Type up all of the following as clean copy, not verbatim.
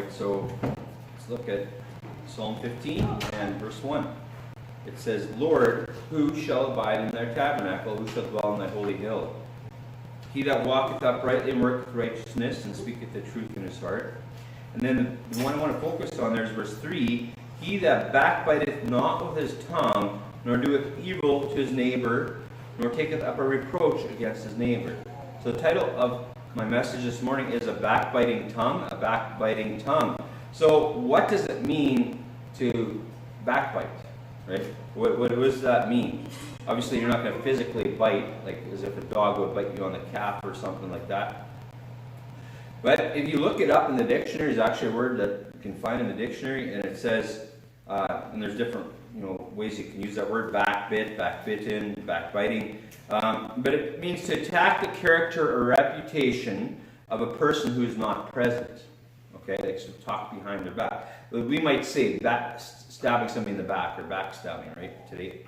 Alright, so let's look at Psalm 15 and verse 1. It says, Lord, who shall abide in thy tabernacle? Who shall dwell in thy holy hill? He that walketh uprightly and worketh righteousness and speaketh the truth in his heart. And then the one I want to focus on there is verse 3. He that backbiteth not with his tongue, nor doeth evil to his neighbor, nor taketh up a reproach against his neighbor. So the title of my message this morning is a backbiting tongue, a backbiting tongue. So what does it mean to backbite, right? What does that mean? Obviously you're not going to physically bite, like as if a dog would bite you on the calf or something like that. But if you look it up in the dictionary, there's actually a word that you can find in the dictionary, and it says, and there's different ways you can use that word, backbit, backbitten, backbiting. But it means to attack the character or reputation of a person who is not present. Okay, like to talk behind their back. We might say stabbing somebody in the back or backstabbing, right, today.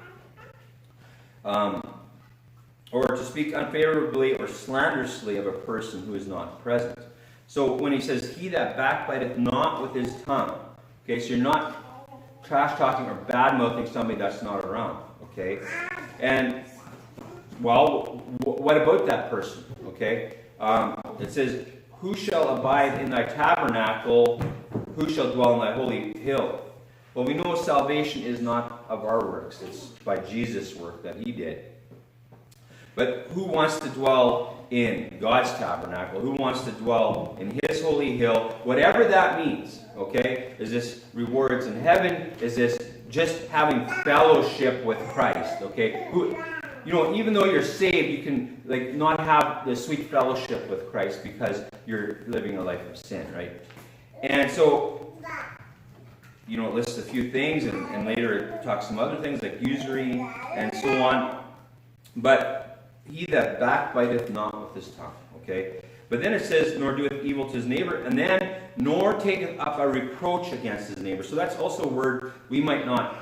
Or to speak unfavorably or slanderously of a person who is not present. So when he says, he that backbiteth not with his tongue, okay, so you're not trash talking or bad mouthing somebody that's not around, okay? And, well, what about that person, okay? It says, who shall abide in thy tabernacle? Who shall dwell in thy holy hill? Well, we know salvation is not of our works. It's by Jesus' work that he did. But who wants to dwell in God's tabernacle? Who wants to dwell in his holy hill? Whatever that means, okay? Is this rewards in heaven? Is this just having fellowship with Christ, okay? Even though you're saved, you can not have the sweet fellowship with Christ because you're living a life of sin, right? And so, it lists a few things, and later it talks some other things like usury and so on. But he that backbiteth not with his tongue, okay? But then it says, nor doeth evil to his neighbor, and then, nor taketh up a reproach against his neighbor. So that's also a word we might not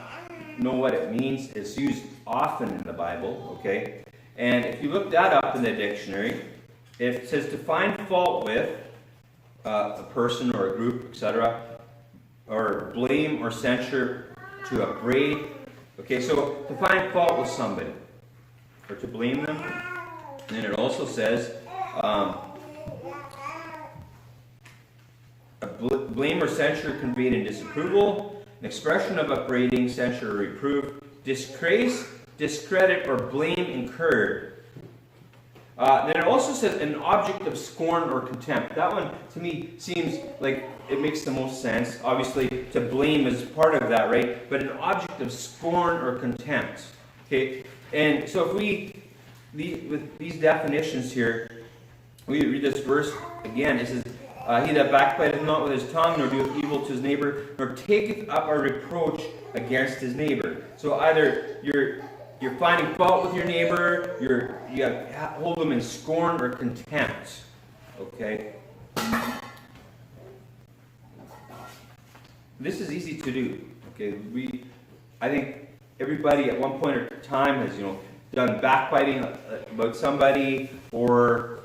know what it means. It's used often in the Bible, okay? And if you look that up in the dictionary, it says to find fault with a person or a group, etc., or blame or censure, to upbraid. Okay, so to find fault with somebody, or to blame them. And then it also says blame or censure conveyed in disapproval, an expression of upbraiding, censure, or reproof, disgrace, discredit, or blame incurred. Then it also says an object of scorn or contempt. That one, to me, seems like it makes the most sense. Obviously, to blame is part of that, right? But an object of scorn or contempt. Okay? And so if with these definitions here, we read this verse again. It says, he that backbiteth not with his tongue, nor doeth evil to his neighbor, nor taketh up a reproach against his neighbor. So either you're finding fault with your neighbor, you hold them in scorn or contempt. Okay? This is easy to do. Okay? I think everybody at one point or time has, done backbiting about somebody or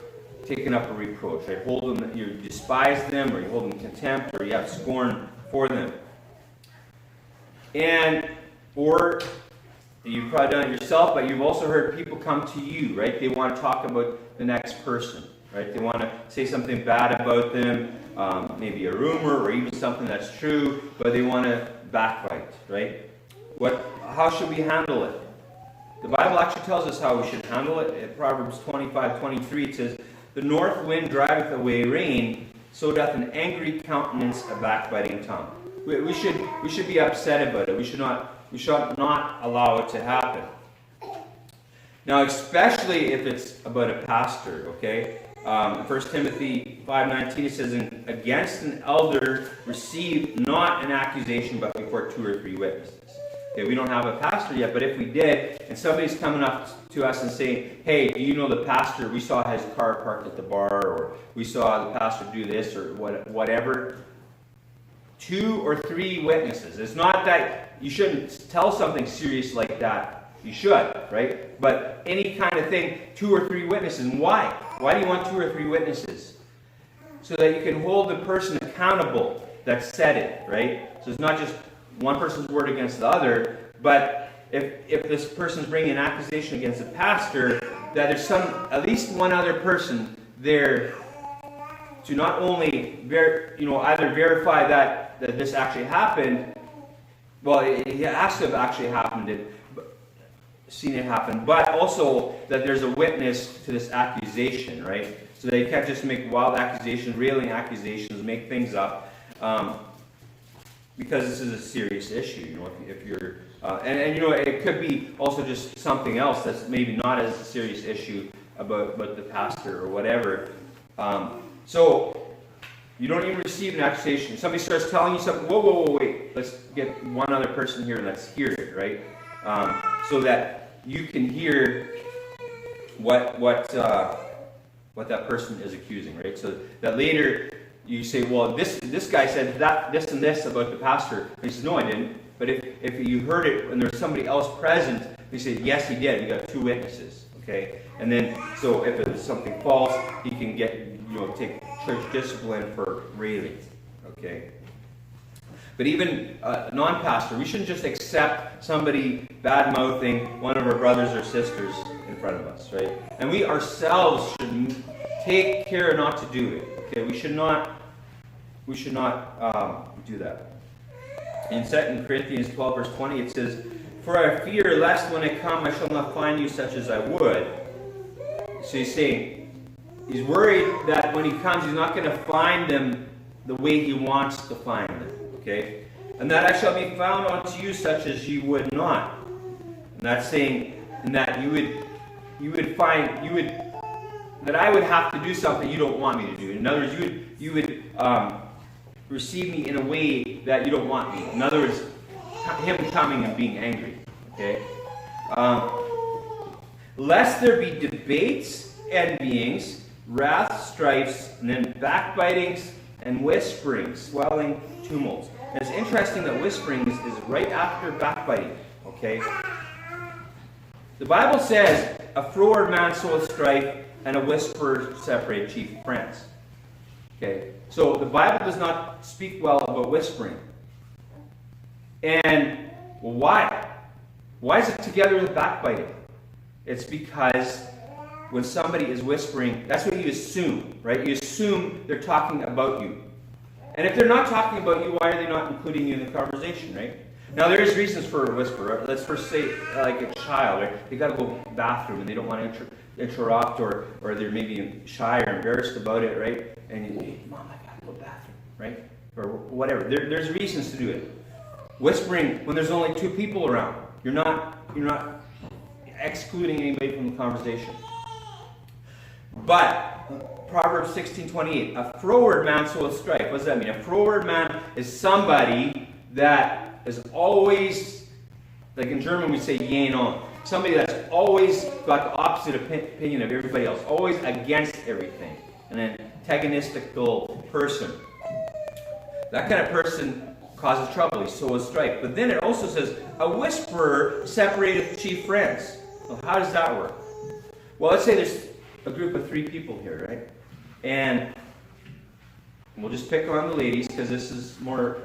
taken up a reproach. Right? Hold them, you despise them, or you hold them in contempt, or you have scorn for them. Or you've probably done it yourself, but you've also heard people come to you, right? They want to talk about the next person, right? They want to say something bad about them, maybe a rumor or even something that's true, but they want to backbite, right? How should we handle it? The Bible actually tells us how we should handle it. In Proverbs 25:23, it says, the north wind driveth away rain, so doth an angry countenance a backbiting tongue. We should be upset about it. We should not allow it to happen. Now, especially if it's about a pastor, okay? 1 Timothy 5:19, it says, against an elder receive not an accusation, but before 2 or 3 witnesses. Okay, we don't have a pastor yet, but if we did, and somebody's coming up to us and saying, hey, do you know the pastor? We saw his car parked at the bar, or we saw the pastor do this, or whatever. 2 or 3 witnesses. It's not that you shouldn't tell something serious like that. You should, right? But any kind of thing, 2 or 3 witnesses. And why? Why do you want 2 or 3 witnesses? So that you can hold the person accountable. that said it, right? So it's not just one person's word against the other, but if this person's bringing an accusation against the pastor, that there's at least one other person there to not only either verify that this actually happened. Well, it has to have actually happened, seen it happen, but also that there's a witness to this accusation, right? So they can't just make wild accusations, railing accusations, make things up, because this is a serious issue. If you're and it could be also just something else that's maybe not as a serious issue about the pastor or whatever. So you don't even receive an accusation. Somebody starts telling you something. Whoa, wait. Let's get one other person here and let's hear it, right? So that you can hear what that person is accusing, right? So that later you say, well, this guy said this and this about the pastor. And he says, no, I didn't. But if you heard it and there's somebody else present, you say, yes, he did. You got two witnesses, okay? And then, so if it's something false, he can take church discipline for railing, okay? But even a non-pastor, we shouldn't just accept somebody bad-mouthing one of our brothers or sisters in front of us, right? And we ourselves should take care not to do it, okay? We should not do that. In 2 Corinthians 12, verse 20, it says, "For I fear lest when I come I shall not find you such as I would." So he's saying, he's worried that when he comes, he's not going to find them the way he wants to find them. Okay? "And that I shall be found unto you such as you would not." And that's saying, and that that I would have to do something you don't want me to do. In other words, you would receive me in a way that you don't want me. In other words, him coming and being angry. Okay? "Lest there be debates, envyings, wrath, strifes, and then backbitings and whisperings, swelling, tumults." And it's interesting that whisperings is right after backbiting. Okay? The Bible says, "A froward man soweth strife, and a whisperer separate chief friends." Okay? So the Bible does not speak well about whispering. And why? Why is it together with backbiting? It's because when somebody is whispering, that's what you assume, right? You assume they're talking about you. And if they're not talking about you, why are they not including you in the conversation, right? Now, there is reasons for a whisper. Let's first say, like a child, right? They got to go to the bathroom and they don't want to interrupt, or they're maybe shy or embarrassed about it, right? And you, "Hey, Mom, I got to go to the bathroom," right? Or whatever. There's reasons to do it. Whispering when there's only two people around. You're not excluding anybody from the conversation. But Proverbs 16:28, "A froward man soweth strife." What does that mean? A froward man is somebody that is always, like in German we say "jen on." Somebody that's always got the opposite opinion of everybody else, always against everything. An antagonistical person. That kind of person causes trouble. He sows strife. But then it also says, "A whisperer separateth chief friends." Well, how does that work? Well, let's say there's a group of 3 people here, right? And we'll just pick on the ladies because this is more,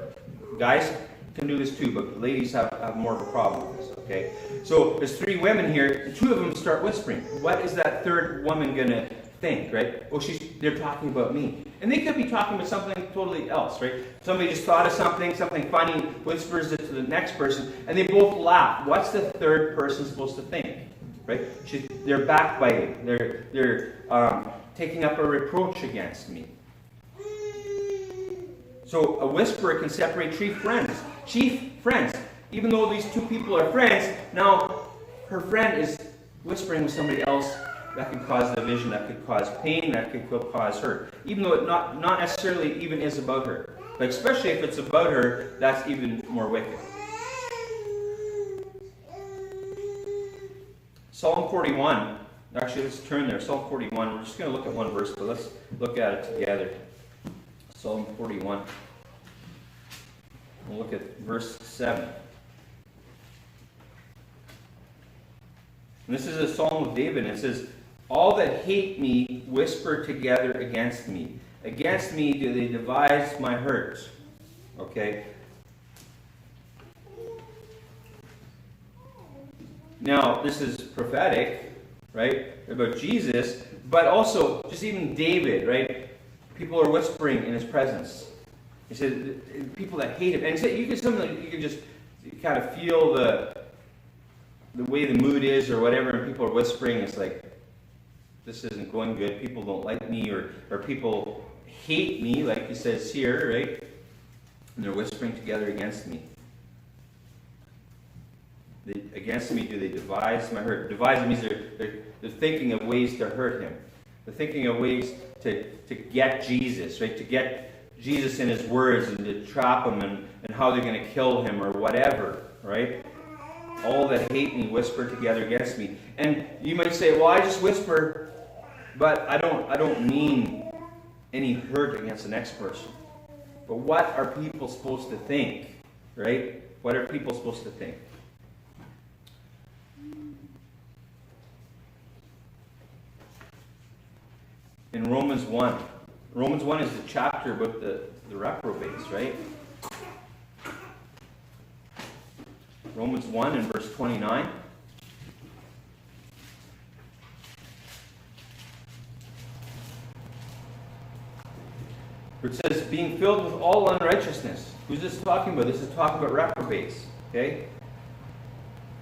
guys can do this too, but ladies have more of a problem with this, okay? So there's 3 women here, and 2 of them start whispering. What is that third woman going to think, right? Oh, they're talking about me. And they could be talking about something totally else, right? Somebody just thought of something funny, whispers it to the next person, and they both laugh. What's the third person supposed to think, right? They're backbiting. They're taking up a reproach against me. So a whisperer can separate chief friends. Even though these 2 people are friends, now her friend is whispering with somebody else. That could cause division, that could cause pain, that could cause hurt. Even though it not necessarily even is about her. But especially if it's about her, that's even more wicked. Psalm 41. Actually, let's turn there. Psalm 41. We're just going to look at one verse, but let's look at it together. Psalm 41. We'll look at verse 7. And this is a psalm of David, and it says, "All that hate me whisper together against me. Against me do they devise my hurts." Okay? Now, this is prophetic, right, about Jesus, but also just even David, right? People are whispering in his presence. He said, people that hate him. And he said, you can just kind of feel the way the mood is or whatever, and people are whispering. It's like, this isn't going good. People don't like me, or people hate me, like he says here, right? And they're whispering together against me. Against me do they devise my hurt. Devise means they're thinking of ways to hurt him. They're thinking of ways to get Jesus, right? To get Jesus in his words and to trap him and how they're going to kill him or whatever, right? All that hate me whisper together against me. And you might say, well, I just whisper, but I don't mean any hurt against the next person. But what are people supposed to think, right? What are people supposed to think? In Romans 1. Romans 1 is the chapter about the reprobates, right? Romans 1 and verse 29. Where it says, being filled with all unrighteousness. Who's this talking about? This is talking about reprobates. Okay?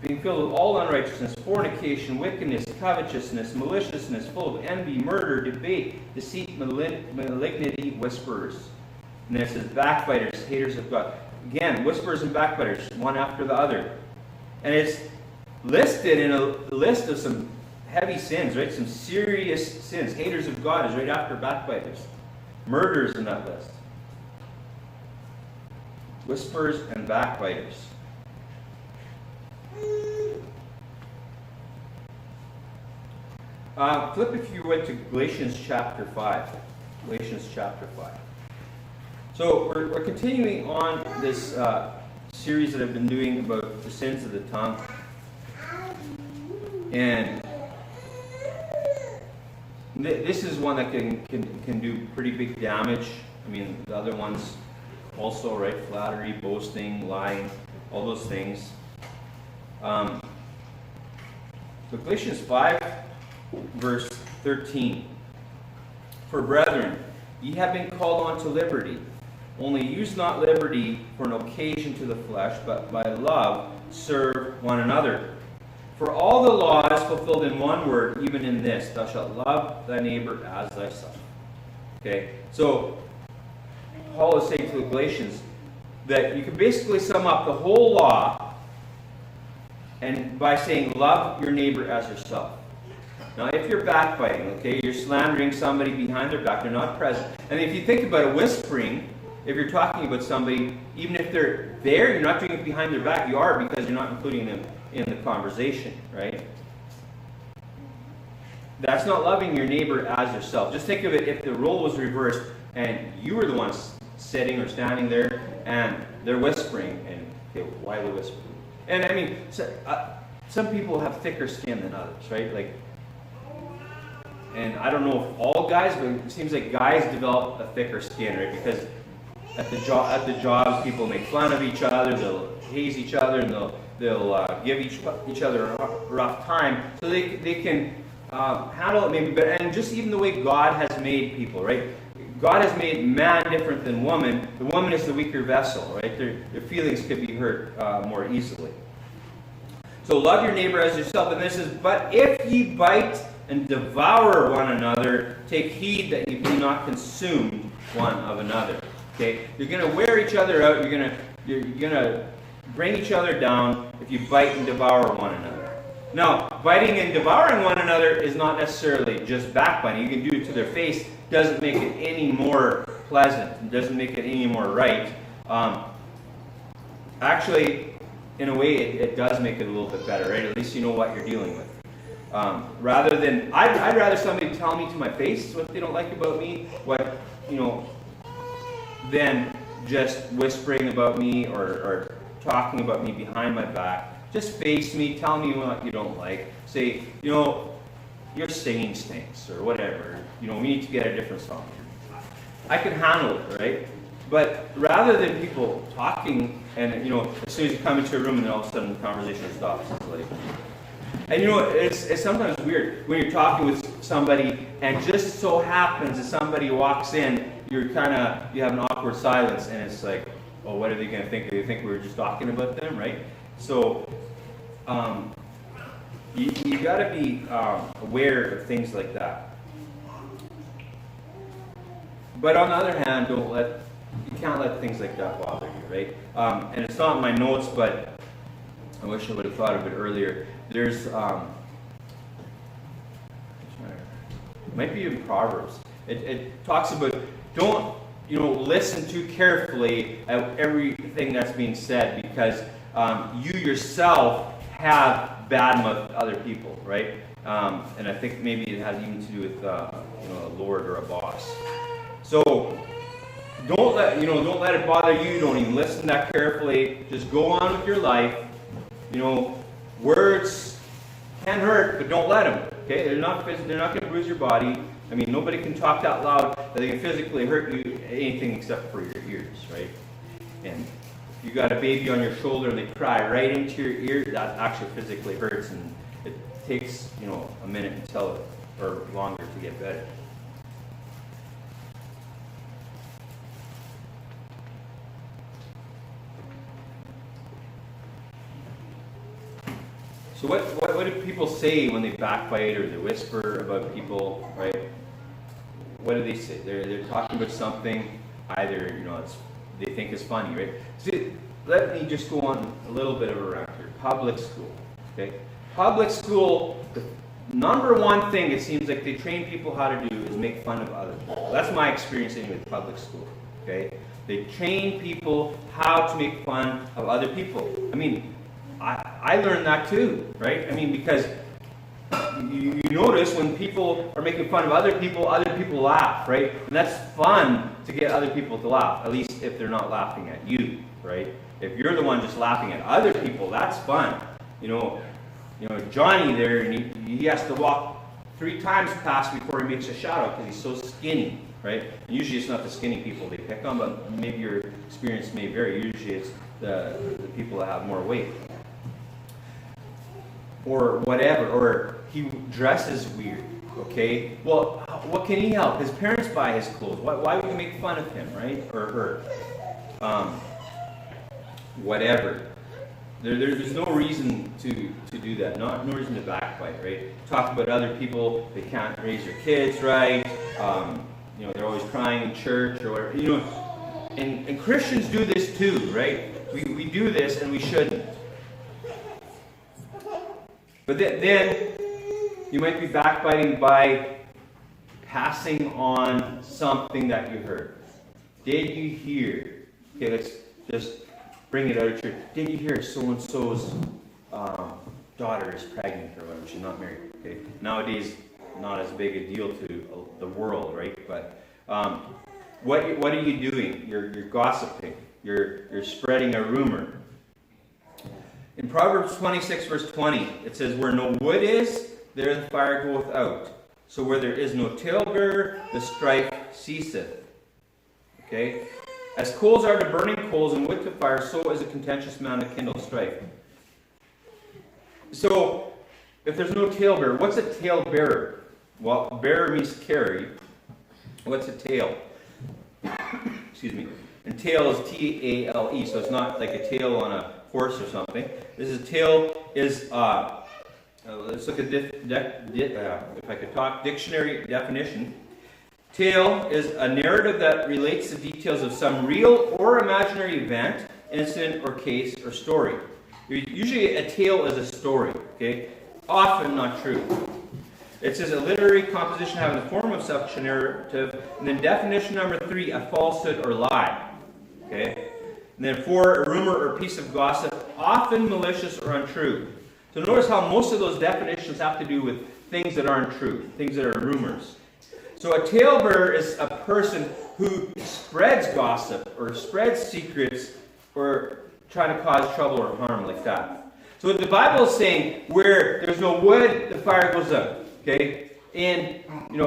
Being filled with all unrighteousness, fornication, wickedness, covetousness, maliciousness, full of envy, murder, debate, deceit, malignity, whisperers. And then it says backbiters, haters of God. Again, whisperers and backbiters, one after the other. And it's listed in a list of some heavy sins, right? Some serious sins. Haters of God is right after backbiters. Murderers in that list. Whisperers and backbiters. Flip, if you would, to Galatians chapter 5. Galatians chapter 5. So we're continuing on this series that I've been doing about the sins of the tongue. And this is one that can do pretty big damage. I mean, the other ones also, right? Flattery, boasting, lying, all those things. So Galatians 5, verse 13. For brethren, ye have been called unto liberty. Only use not liberty for an occasion to the flesh, but by love serve one another. For all the law is fulfilled in one word, even in this, thou shalt love thy neighbor as thyself. Okay, so Paul is saying to the Galatians that you can basically sum up the whole law and by saying love your neighbor as yourself. Now, if you're backbiting, okay, you're slandering somebody behind their back, they're not present. And if you think about it, whispering, if you're talking about somebody, even if they're there, you're not doing it behind their back. You are, because you're not including them in the conversation, right? That's not loving your neighbor as yourself. Just think of it if the role was reversed and you were the one sitting or standing there and they're whispering, and okay, why are they whispering? And I mean, some people have thicker skin than others, right? Like, and I don't know if all guys, but it seems like guys develop a thicker skin, right? Because at the jobs, people make fun of each other, they'll haze each other, and they'll give each other a rough time, so they can handle it maybe better. And just even the way God has made people, right? God has made man different than woman. The woman is the weaker vessel, right? Their feelings could be hurt more easily. So love your neighbor as yourself. And this is, but if ye bite and devour one another, take heed that you be not consumed one of another. Okay, you're going to wear each other out. You're going to bring each other down if you bite and devour one another. Now, biting and devouring one another is not necessarily just backbiting. You can do it to their face. Doesn't make it any more pleasant. It doesn't make it any more right. Actually, in a way, it does make it a little bit better, right? At least you know what you're dealing with. Rather than, I'd rather somebody tell me to my face what they don't like about me, than just whispering about me or talking about me behind my back. Just face me, tell me what you don't like. Say, your singing stinks, or whatever. We need to get a different song. I can handle it, right? But rather than people talking, and as soon as you come into a room and then all of a sudden the conversation stops, it's like, and it's sometimes weird when you're talking with somebody and just so happens that somebody walks in, you have an awkward silence, and it's like, oh, what are they going to think? Do they think we were just talking about them, right? So you got to be aware of things like that. But on the other hand, you can't let things like that bother you, right? And it's not in my notes, but I wish I would have thought of it earlier. There's, it might be in Proverbs. It talks about don't, listen too carefully at everything that's being said, because you yourself have badmouth other people, right? And I think maybe it has even to do with, a lord or a boss. So don't let it bother you. Don't even listen that carefully. Just go on with your life. Words can hurt, but don't let them. Okay, they're not going to bruise your body. I mean, nobody can talk that loud that they can physically hurt you anything except for your ears, right? And if you got a baby on your shoulder and they cry right into your ear, that actually physically hurts, and it takes a minute or longer to get better. So what do people say when they backbite or they whisper about people, right? What do they say? They're talking about something, either they think is funny, right? See, let me just go on a little bit of a rant here. Public school, okay? Public school, the number one thing it seems like they train people how to do is make fun of other people. That's my experience anyway with public school, okay? They train people how to make fun of other people. I mean, I learned that too, right? I mean, because you notice when people are making fun of other people laugh, right? And that's fun to get other people to laugh, at least if they're not laughing at you, right? If you're the one just laughing at other people, that's fun. Johnny there, and he has to walk 3 times past before he makes a shout out because he's so skinny, right? And usually it's not the skinny people they pick on, but maybe your experience may vary. Usually it's the people that have more weight. Or whatever, or he dresses weird, okay? Well, what can he help? His parents buy his clothes. Why would you make fun of him, right? Or her? Whatever. There's no reason to do that. No reason to backbite, right? Talk about other people. They can't raise their kids right. They're always crying in church or whatever. And Christians do this too, right? We do this and we shouldn't. But then you might be backbiting by passing on something that you heard. Did you hear? Okay, let's just bring it out of church. Did you hear so-and-so's daughter is pregnant or whatever? She's not married. Okay, nowadays not as big a deal to the world, right? But what are you doing? You're gossiping. You're spreading a rumor. In Proverbs 26, verse 20, it says, "Where no wood is, there the fire goeth out. So where there is no talebearer, the strife ceaseth." Okay? As coals are to burning coals and wood to fire, so is a contentious man to kindle strife. So, if there's no talebearer, what's a talebearer? Well, bearer means carry. What's a tail? Excuse me. And tail is T-A-L-E, so it's not like a tail on a horse or something. This is tail is let's look at if I could talk dictionary definition. Tale is a narrative that relates the details of some real or imaginary event, incident, or case, or story. Usually a tale is a story. Okay, often not true. It says a literary composition having the form of such a narrative, and then definition number 3, a falsehood or lie. Okay. And then 4, a rumor or piece of gossip, often malicious or untrue. So notice how most of those definitions have to do with things that aren't true, things that are rumors. So a talebearer is a person who spreads gossip or spreads secrets or trying to cause trouble or harm like that. So what the Bible is saying, where there's no wood, the fire goes out. Okay? In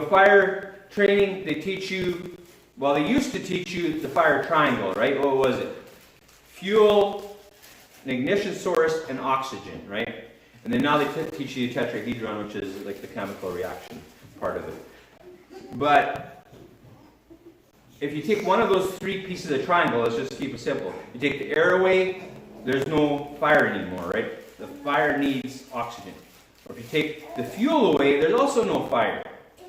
fire training, they teach you well, they used to teach you the fire triangle, right? What was it? Fuel, an ignition source, and oxygen, right? And then now they teach you the tetrahedron, which is like the chemical reaction part of it. But if you take one of those three pieces of the triangle, let's just keep it simple. You take the air away, there's no fire anymore, right? The fire needs oxygen. Or if you take the fuel away, there's also no fire,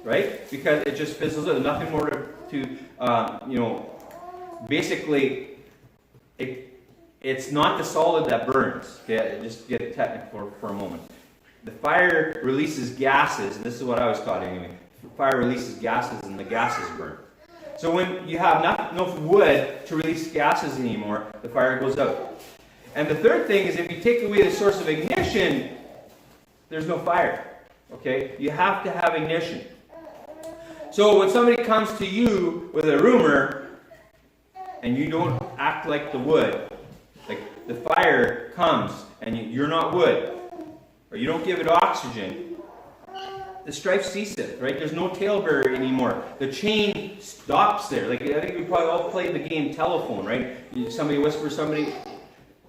right? Because it just fizzles out. There's nothing more to basically, it's not the solid that burns. Okay, just get technical for a moment. The fire releases gases, and this is what I was taught anyway. Fire releases gases, and the gases burn. So when you have not enough wood to release gases anymore, the fire goes out. And the third thing is, if you take away the source of ignition, there's no fire. Okay? You have to have ignition. So when somebody comes to you with a rumor, and you don't act like the wood, like the fire comes, and you're not wood, or you don't give it oxygen, the strife ceases, right? There's no talebearer anymore. The chain stops there. Like, I think we probably all played the game telephone, right? Somebody whispers somebody.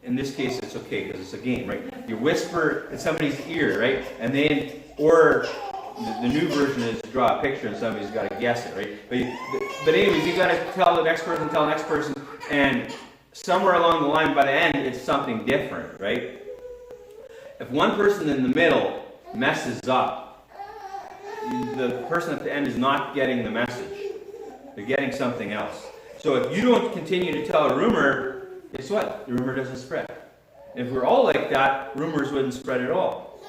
In this case, it's okay because it's a game, right? You whisper in somebody's ear, right? And then, or the new version is draw a picture and somebody's got to guess it, right? But anyways, you got to tell the next person, and somewhere along the line, by the end, it's something different, right? If one person in the middle messes up, the person at the end is not getting the message. They're getting something else. So if you don't continue to tell a rumor, guess what? The rumor doesn't spread. And if we're all like that, rumors wouldn't spread at all.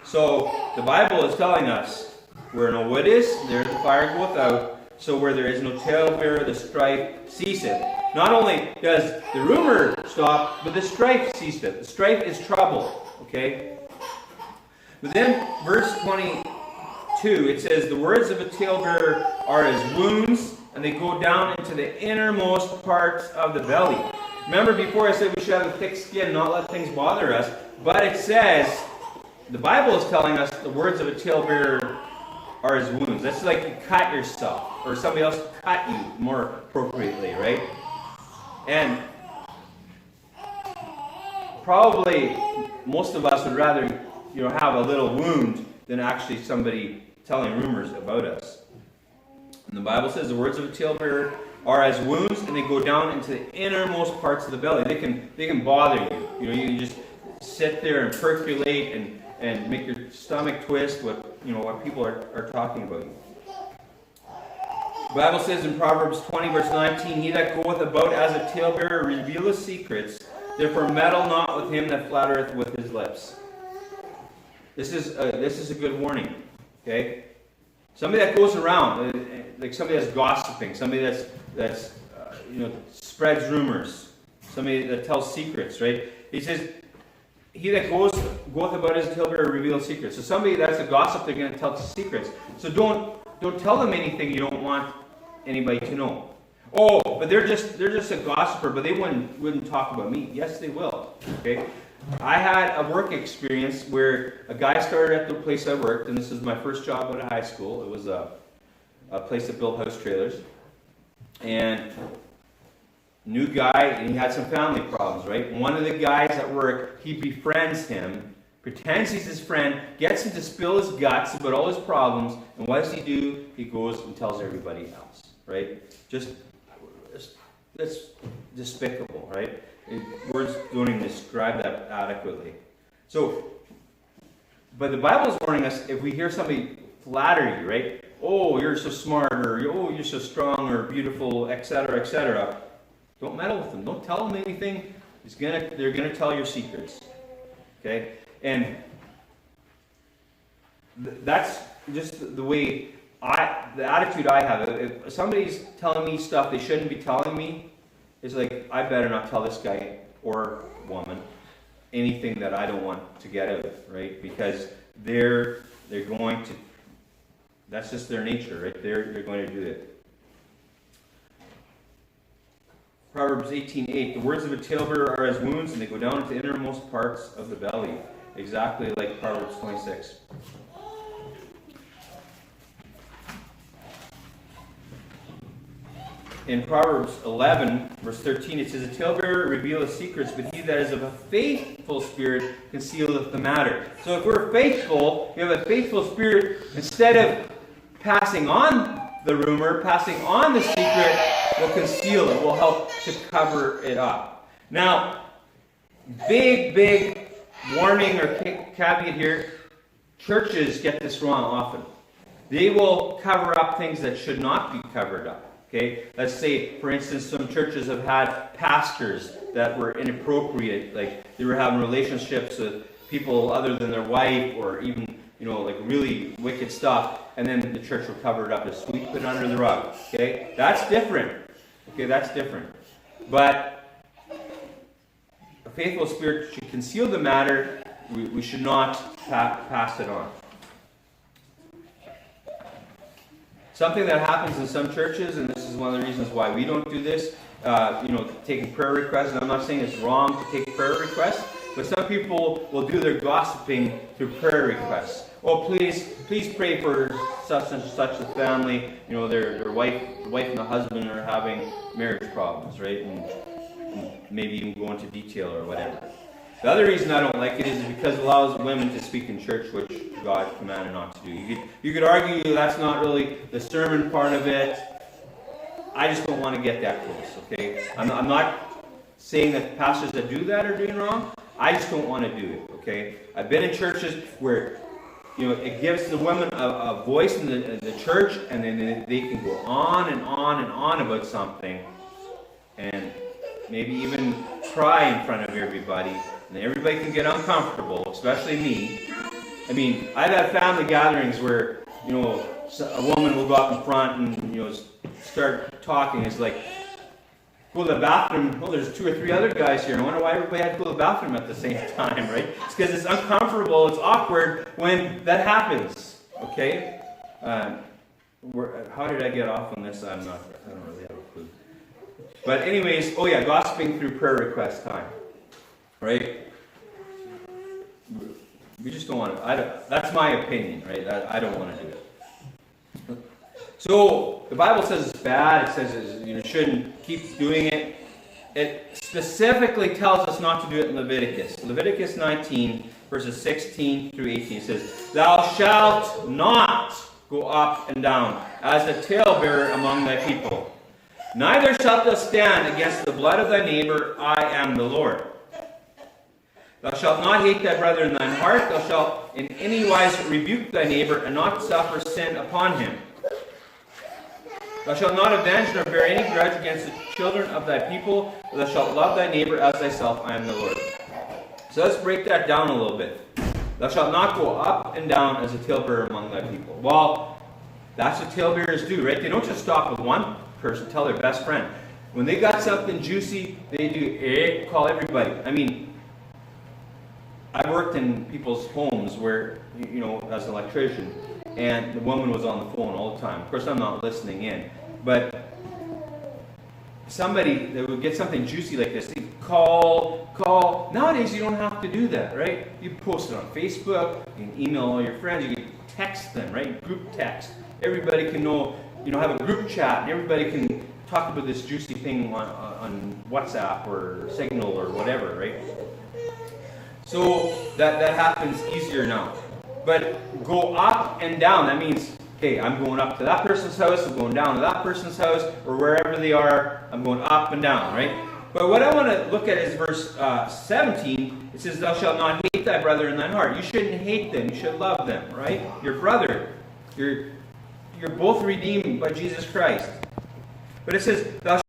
So the Bible is telling us, where no wood is, there the fire goeth out. So where there is no talebearer, the strife ceaseth. Not only does the rumor stop, but the strife ceaseth. The strife is trouble. Okay? But then, verse 22, it says, the words of a talebearer are as wounds, and they go down into the innermost parts of the belly. Remember before I said we should have a thick skin, not let things bother us. But it says, the Bible is telling us the words of a talebearer are as wounds. That's like you cut yourself, or somebody else cut you, more appropriately, right? And probably most of us would rather, have a little wound than actually somebody telling rumors about us. And the Bible says the words of a talebearer are as wounds, and they go down into the innermost parts of the belly. They can bother you. You can just sit there and percolate and make your stomach twist what people are talking about you. The Bible says in Proverbs 20, verse 19, he that goeth about as a talebearer revealeth secrets, therefore meddle not with him that flattereth with his lips. This is a good warning. Okay? Somebody that goes around, like somebody that's gossiping, somebody that's spreads rumors, somebody that tells secrets, right? He says, he that goeth about as a talebearer reveals secrets. So somebody that's a gossip, they're going to tell secrets. So don't tell them anything you don't want anybody to know. Oh, but they're just a gossiper, but they wouldn't talk about me. Yes, they will. Okay? I had a work experience where a guy started at the place I worked, and this is my first job out of high school. It was a place that built house trailers. And new guy, and he had some family problems, right? One of the guys at work, he befriends him, pretends he's his friend, gets him to spill his guts about all his problems, and what does he do? He goes and tells everybody else, right? That's despicable, right? Words don't even describe that adequately. So, but the Bible is warning us, if we hear somebody flatter you, right? Oh, you're so smart, or oh, you're so strong, or beautiful, etc., etc. Don't meddle with them. Don't tell them anything. They're gonna tell your secrets. Okay? And that's just the way the attitude I have. If somebody's telling me stuff they shouldn't be telling me, it's like, I better not tell this guy or woman anything that I don't want to get out of, right? Because they're going to. That's just their nature, right? They're going to do it. Proverbs 18:8, the words of a talebearer are as wounds, and they go down into the innermost parts of the belly. Exactly like Proverbs 26. in Proverbs 11, verse 13, it says, "A talebearer revealeth secrets, but he that is of a faithful spirit concealeth the matter." So if we're faithful, we have a faithful spirit, instead of passing on the rumor, passing on the secret, we'll conceal it. We'll help to cover it up. Now, big warning or caveat here. Churches get this wrong often. They will cover up things that should not be covered up. Okay? Let's say, for instance, some churches have had pastors that were inappropriate, like they were having relationships with people other than their wife, or even, like really wicked stuff, and then the church will cover it up and sweep it under the rug. Okay? That's different. Okay, that's different. But a faithful spirit should conceal the matter. We should not pass it on. Something that happens in some churches, and this is one of the reasons why we don't do this, taking prayer requests. And I'm not saying it's wrong to take prayer requests, but some people will do their gossiping through prayer requests. Oh, please pray for such and such a family. Their wife and the husband are having marriage problems, right? And maybe even go into detail or whatever. The other reason I don't like it is because it allows women to speak in church, which God commanded not to do. You could argue that's not really the sermon part of it. I just don't want to get that close, okay? I'm not saying that pastors that do that are doing wrong. I just don't want to do it, okay? I've been in churches where it gives the women a voice in the church, and then they can go on and on and on about something, and maybe even cry in front of everybody, and everybody can get uncomfortable, especially me. I mean, I've had family gatherings where, a woman will go up in front and, start talking. It's like, go to the bathroom. Well, there's 2 or 3 other guys here. I wonder why everybody had to go to the bathroom at the same time, right? It's because it's uncomfortable, it's awkward when that happens, okay? How did I get off on this? I don't really have a clue. But anyways, gossiping through prayer request time, right? We just don't want to. That's my opinion, right? I don't want to do it. So the Bible says it's bad. It says you shouldn't keep doing it. It specifically tells us not to do it in Leviticus. Leviticus 19, verses 16 through 18. It says, "Thou shalt not go up and down as a talebearer among thy people. Neither shalt thou stand against the blood of thy neighbor. I am the Lord. Thou shalt not hate thy brother in thine heart. Thou shalt in any wise rebuke thy neighbor, and not suffer sin upon him. Thou shalt not avenge nor bear any grudge against the children of thy people. Thou shalt love thy neighbor as thyself. I am the Lord." So let's break that down a little bit. Thou shalt not go up and down as a talebearer among thy people. Well, that's what talebearers do, right? They don't just stop with one person, tell their best friend. When they got something juicy, they do call everybody. I mean, I worked in people's homes where, as an electrician, and the woman was on the phone all the time. Of course, I'm not listening in, but somebody that would get something juicy like this, they'd call. Nowadays, you don't have to do that, right? You post it on Facebook, you can email all your friends, you can text them, right? Group text. Everybody can know, have a group chat, and everybody can talk about this juicy thing on WhatsApp or Signal or whatever, right? So that happens easier now. But go up and down, that means, okay, I'm going up to that person's house, I'm going down to that person's house, or wherever they are, I'm going up and down, right? But what I want to look at is verse 17. It says, "Thou shalt not hate thy brother in thine heart." You shouldn't hate them, you should love them, right? Your brother. You're both redeemed by Jesus Christ. But it says, "Thou